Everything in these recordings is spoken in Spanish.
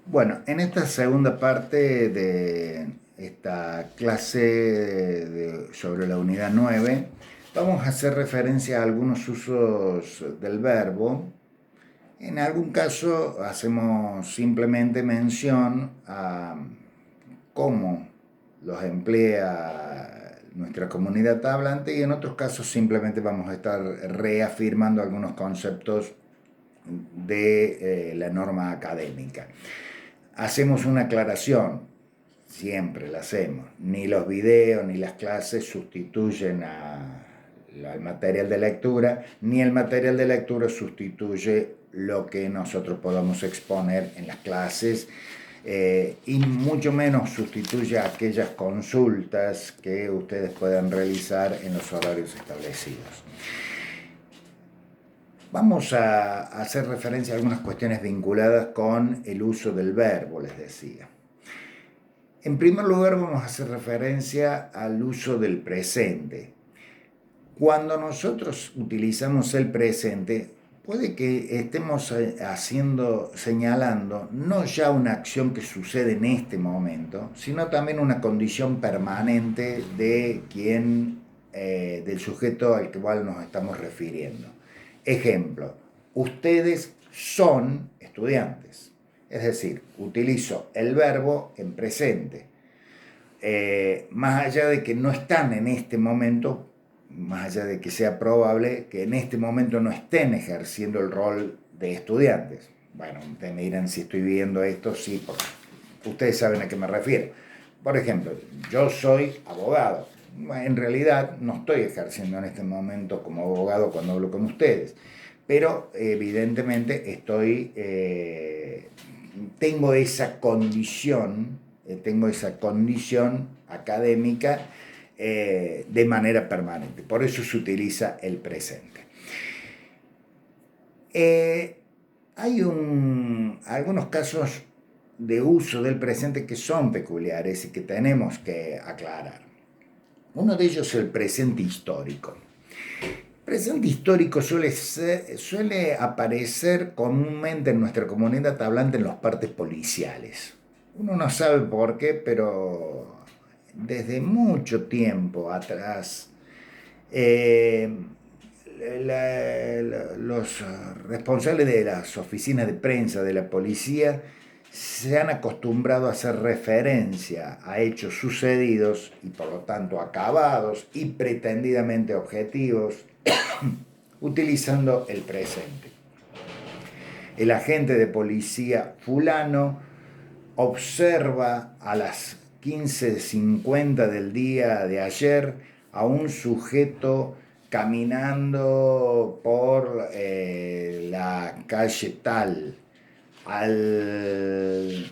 Bueno, en esta segunda parte de esta clase sobre la unidad 9, vamos a hacer referencia a algunos usos del verbo. En algún caso hacemos simplemente mención a cómo los emplea nuestra comunidad hablante, y en otros casos simplemente vamos a estar reafirmando algunos conceptos de la norma académica. Hacemos una aclaración, siempre la hacemos. Ni los videos ni las clases sustituyen al material de lectura, ni el material de lectura sustituye lo que nosotros podamos exponer en las clases, y mucho menos sustituye aquellas consultas que ustedes puedan realizar en los horarios establecidos. Vamos a hacer referencia a algunas cuestiones vinculadas con el uso del verbo, les decía. En primer lugar, vamos a hacer referencia al uso del presente. Cuando nosotros utilizamos el presente, puede que estemos señalando no ya una acción que sucede en este momento, sino también una condición permanente de del sujeto al cual nos estamos refiriendo. Ejemplo, ustedes son estudiantes. Es decir, utilizo el verbo en presente. Más allá de que no están en este momento, más allá de que sea probable que en este momento no estén ejerciendo el rol de estudiantes. Bueno, ustedes me dirán si estoy viendo esto, sí, porque ustedes saben a qué me refiero. Por ejemplo, yo soy abogado. En realidad no estoy ejerciendo en este momento como abogado cuando hablo con ustedes, pero evidentemente tengo esa condición académica de manera permanente. Por eso se utiliza el presente. Eh, Hay algunos casos de uso del presente que son peculiares y que tenemos que aclarar. Uno de ellos es el presente histórico. El presente histórico suele aparecer comúnmente en nuestra comunidad hablante en los partes policiales. Uno no sabe por qué, pero desde mucho tiempo atrás, eh, los responsables de las oficinas de prensa de la policía se han acostumbrado a hacer referencia a hechos sucedidos y por lo tanto acabados y pretendidamente objetivos utilizando el presente. El agente de policía fulano observa a las 15:50 del día de ayer a un sujeto caminando por la calle tal. Al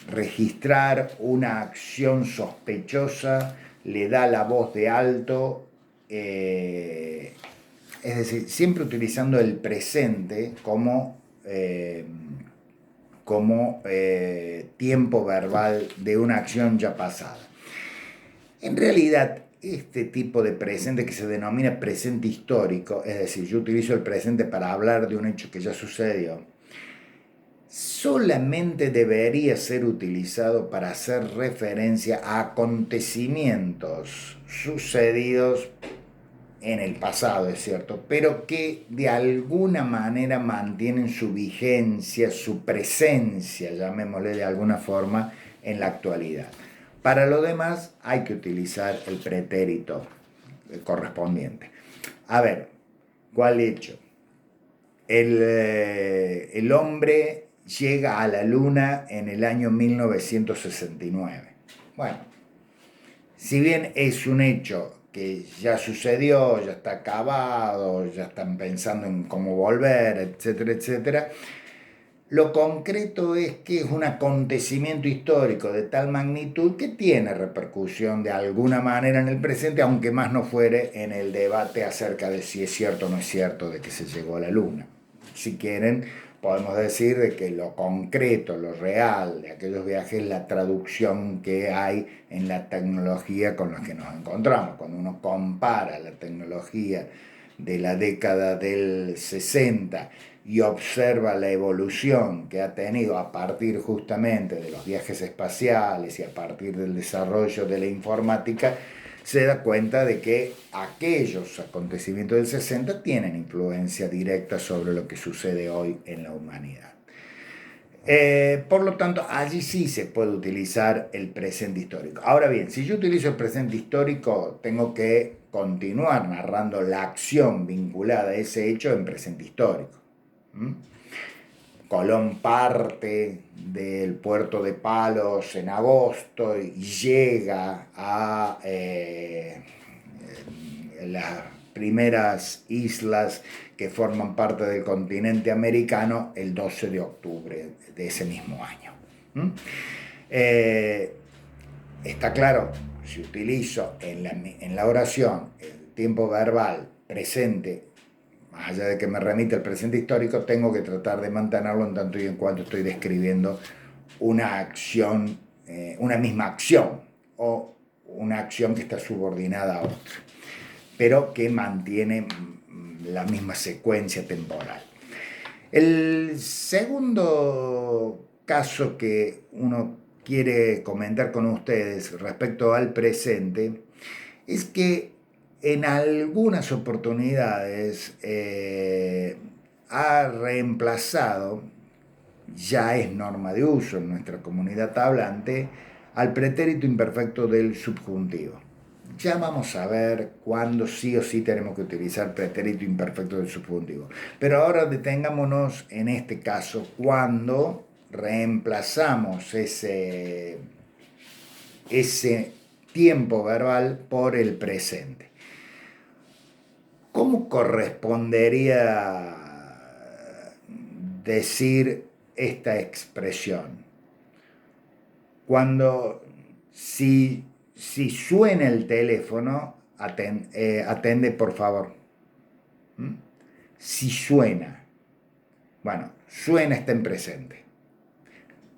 registrar una acción sospechosa, le da la voz de alto, es decir, siempre utilizando el presente como tiempo verbal de una acción ya pasada. En realidad, este tipo de presente que se denomina presente histórico, es decir, yo utilizo el presente para hablar de un hecho que ya sucedió, solamente debería ser utilizado para hacer referencia a acontecimientos sucedidos en el pasado, es cierto, pero que de alguna manera mantienen su vigencia, su presencia, llamémosle de alguna forma, en la actualidad. Para lo demás hay que utilizar el pretérito correspondiente. A ver, ¿cuál hecho? El hombre llega a la luna en el año 1969. Bueno, si bien es un hecho que ya sucedió, ya está acabado, ya están pensando en cómo volver, etcétera, etcétera, lo concreto es que es un acontecimiento histórico de tal magnitud que tiene repercusión de alguna manera en el presente, aunque más no fuere en el debate acerca de si es cierto o no es cierto de que se llegó a la luna. Si quieren, podemos decir de que lo concreto, lo real de aquellos viajes es la traducción que hay en la tecnología con la que nos encontramos. Cuando uno compara la tecnología de la década del 60 y observa la evolución que ha tenido a partir justamente de los viajes espaciales y a partir del desarrollo de la informática, se da cuenta de que aquellos acontecimientos del 60 tienen influencia directa sobre lo que sucede hoy en la humanidad. Por lo tanto, allí sí se puede utilizar el presente histórico. Ahora bien, si yo utilizo el presente histórico, tengo que continuar narrando la acción vinculada a ese hecho en presente histórico. ¿Mm? Colón parte del puerto de Palos en agosto y llega a las primeras islas que forman parte del continente americano el 12 de octubre de ese mismo año. Está claro, si utilizo en la oración el tiempo verbal presente, más allá de que me remite al presente histórico, tengo que tratar de mantenerlo en tanto y en cuanto estoy describiendo una acción, una misma acción o una acción que está subordinada a otra, pero que mantiene la misma secuencia temporal. El segundo caso que uno quiere comentar con ustedes respecto al presente es que en algunas oportunidades ha reemplazado, ya es norma de uso en nuestra comunidad hablante, al pretérito imperfecto del subjuntivo. Ya vamos a ver cuándo sí o sí tenemos que utilizar pretérito imperfecto del subjuntivo. Pero ahora detengámonos en este caso cuando reemplazamos ese tiempo verbal por el presente. ¿Cómo correspondería decir esta expresión? Cuando, si suena el teléfono, atende por favor. ¿Mm? Si suena, bueno, suena está en presente.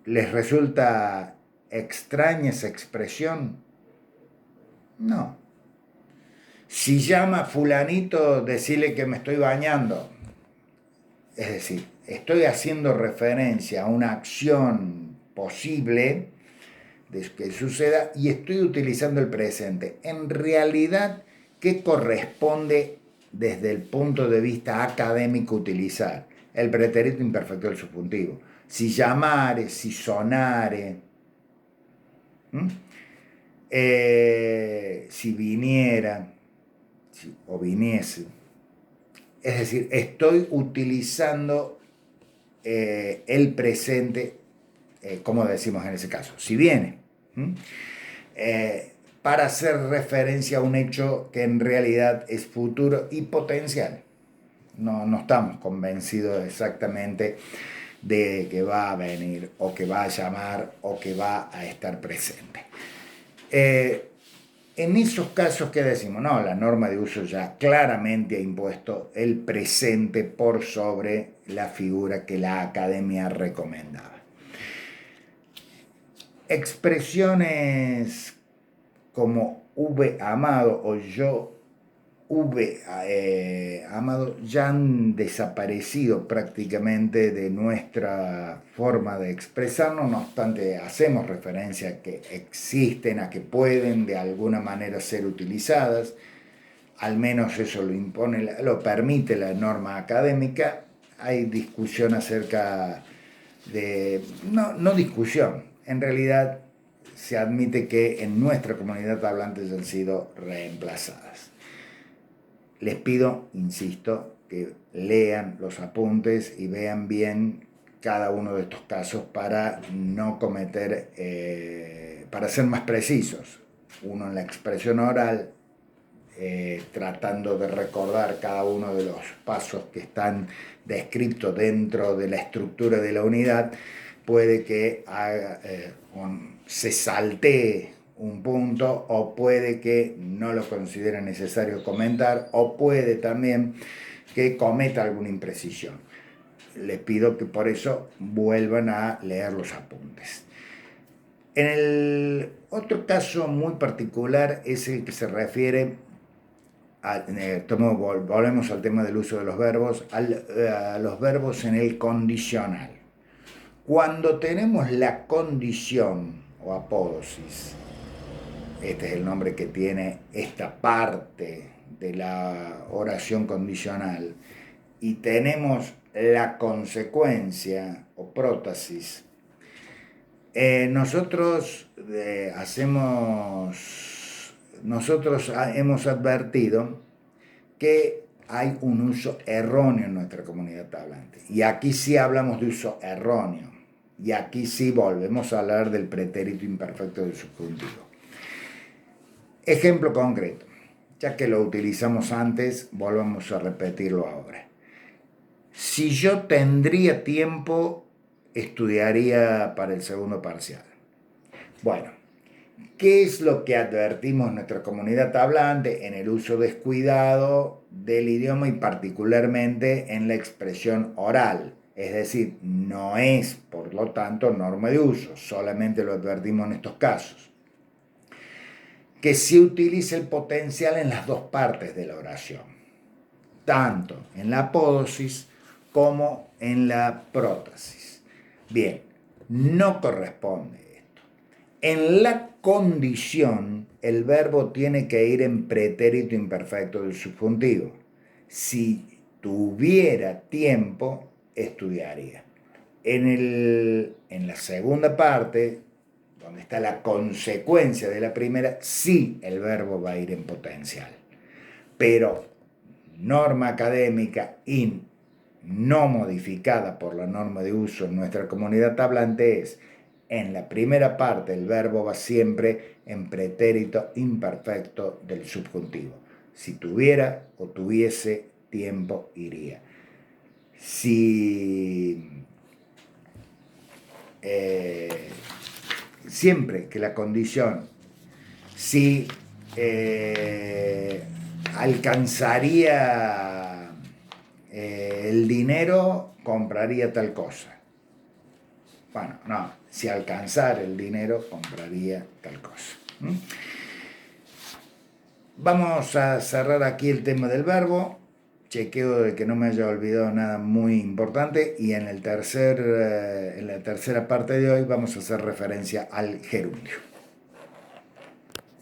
¿Les resulta extraña esa expresión? No. Si llama fulanito, decirle que me estoy bañando. Es decir, estoy haciendo referencia a una acción posible de que suceda y estoy utilizando el presente. En realidad, ¿qué corresponde desde el punto de vista académico utilizar? El pretérito imperfecto del subjuntivo. Si llamare, si sonare, si viniera o viniese. Es decir, estoy utilizando el presente, como decimos en ese caso, si viene, para hacer referencia a un hecho que en realidad es futuro y potencial. No estamos convencidos exactamente de que va a venir o que va a llamar o que va a estar presente. En esos casos, ¿qué decimos? No, la norma de uso ya claramente ha impuesto el presente por sobre la figura que la academia recomendaba. Expresiones como V amado o yo amado ya han desaparecido prácticamente de nuestra forma de expresarnos, no obstante hacemos referencia a que existen, a que pueden de alguna manera ser utilizadas, al menos eso lo impone, lo permite la norma académica. Hay discusión acerca de, no discusión, en realidad se admite que en nuestra comunidad hablantes han sido reemplazadas. Les pido, insisto, que lean los apuntes y vean bien cada uno de estos casos para no cometer, para ser más precisos. Uno en la expresión oral, tratando de recordar cada uno de los pasos que están descritos dentro de la estructura de la unidad, puede que se saltee un punto o puede que no lo considere necesario comentar o puede también que cometa alguna imprecisión. Les pido que por eso vuelvan a leer los apuntes. En el otro caso muy particular es el que se refiere volvemos al tema del uso de los verbos, a los verbos en el condicional. Cuando tenemos la condición o apódosis, este es el nombre que tiene esta parte de la oración condicional, y tenemos la consecuencia o prótesis, nosotros hemos advertido que hay un uso erróneo en nuestra comunidad hablante. Y aquí sí hablamos de uso erróneo. Y aquí sí volvemos a hablar del pretérito imperfecto del subjuntivo. Ejemplo concreto. Ya que lo utilizamos antes, volvamos a repetirlo ahora. Si yo tendría tiempo, estudiaría para el segundo parcial. Bueno, ¿qué es lo que advertimos en nuestra comunidad hablante en el uso descuidado del idioma y particularmente en la expresión oral? Es decir, no es, por lo tanto, norma de uso, solamente lo advertimos en estos casos. Que se utilice el potencial en las dos partes de la oración, tanto en la apódosis como en la prótesis. Bien, no corresponde esto. En la condición, el verbo tiene que ir en pretérito imperfecto del subjuntivo. Si tuviera tiempo, estudiaría. En la segunda parte, donde está la consecuencia de la primera, sí el verbo va a ir en potencial. Pero norma académica y no modificada por la norma de uso en nuestra comunidad hablante es: en la primera parte el verbo va siempre en pretérito imperfecto del subjuntivo. Si tuviera o tuviese tiempo, iría. Siempre que la condición si alcanzaría el dinero, compraría tal cosa. Bueno, no, si alcanzara el dinero, compraría tal cosa. Vamos a cerrar aquí el tema del verbo. Chequeo de que no me haya olvidado nada muy importante, y en la tercera parte de hoy vamos a hacer referencia al gerundio.